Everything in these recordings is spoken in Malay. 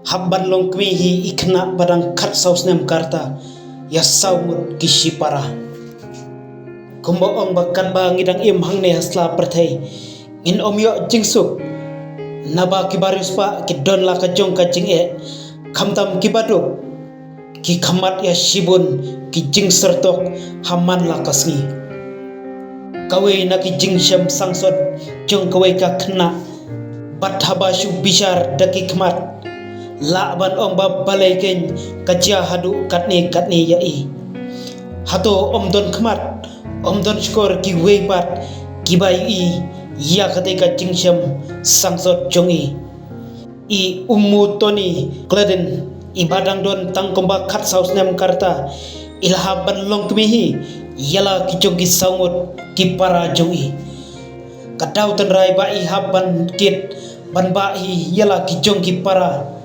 habban long kmihi ikna badang kat saus nem karta ya saumut kishipara kumbo ong bakat ba ngidang im hangne hasla perthai in omyo jingsuk naba kibarius pa kidon la ka jong ka jing e khamtam kibaduk ki khamat ya shibun ki jing sertok haman la kasngi kawe na ki jing syam sangsot jong kawe ka khna bat habashu bishar daki khmat la ban ong ba balai ken kajia hadu katne ya i hato omdon khmat omdon skor ki weipat ki bai i ya kate ka jing syam sangsot jong i ummu toni kladen ibadang don tangkomba khat saus nem karta ilhaban long kmihi yala ki jogi saungut ki para jongi kadau tan rai ba i haban kit ban ba i yala ki jongki para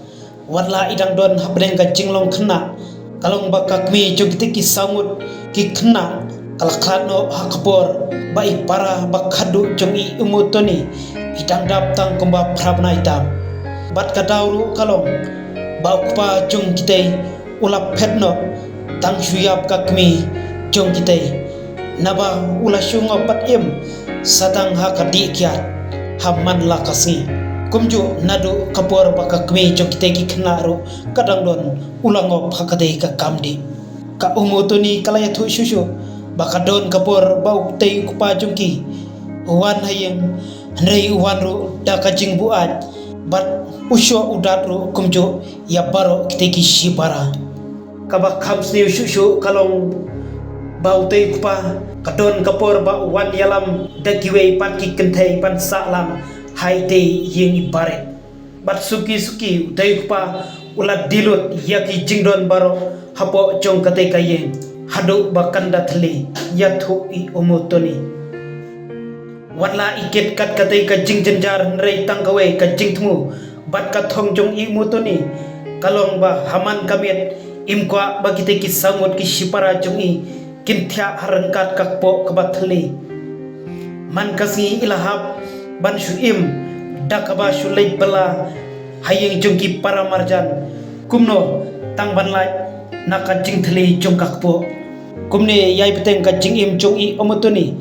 wala idang don habdeng ka jinglong khna kalong ba kakmi jogi tiki saungut ki khna kalakhlano hakpor ba i para ba khadu jongi umutoni idang dap tangkomba prabna itam bat kadawru kalong bau pa jong kitay ulap petno tang suyap kakmi jong kitay naba ula syungo pat im satang hakadi kiat hamman lakasi kumju nadu kapor bakakmi jong kitay ki knaru kadang don ulango hakade ka kamdi ka umutuni kalaya thu shushu bakadon kapor bau tay kupa jongki wan hayeng nrei wan ru da kajing buat bat usyo udat ru kumjo ya baro kiteki shibara kaba khamsni shushu kalong bautei kupa kadon kapor ba wan yalam dagiwe pan ki kenthai pan salam haide yeng baret bat suki dai kupa ulat dilut yaki jingdon baro hapo jong kate kayeng hadu bakanda thli yathu i umutoni wala iket kat kate ka jing jenjar nrei tangkawe ka jing thmu bat ka thong jong i mutoni kalong ba haman kamet imkwa bagite ki sangot ki shipara jong i kinthya harangkat kakpo kabathli man kasi ilahab ban shuim dakaba shulai bala hayeng jong ki para marjan kumno tang ban lai naka jing thli jong kakpo kumne yai peteng ka jing im jong i omutoni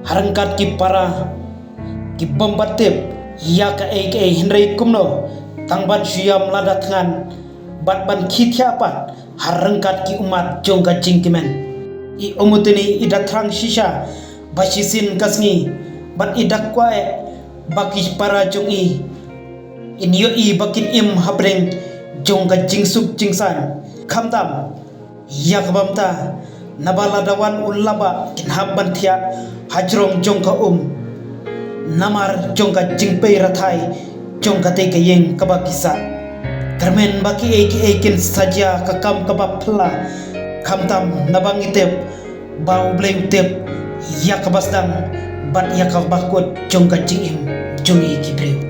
harangkat ki para ki bombatep ya ka eke hinrei kumno tangban syam ladat ngan bat ban khithya pat harangkat ki umat jong ka jingkimen i omutini idatrang shisha bashisin kasngi bat idak kwae baki para jong i inyo i bakin im habreng jong ka jingsuk jingsan khamdam yakbamta nabaladawan ulaba kinhabban thia hajrong jong ka namar jong ka jingpei rathai jong ka te ka yeng kabakisa karmen baki ekin saja kakam kabapla khamtam nabangitep bau bleng tep yakabasdang bat yakabakut jong ka jingim jongi kibreu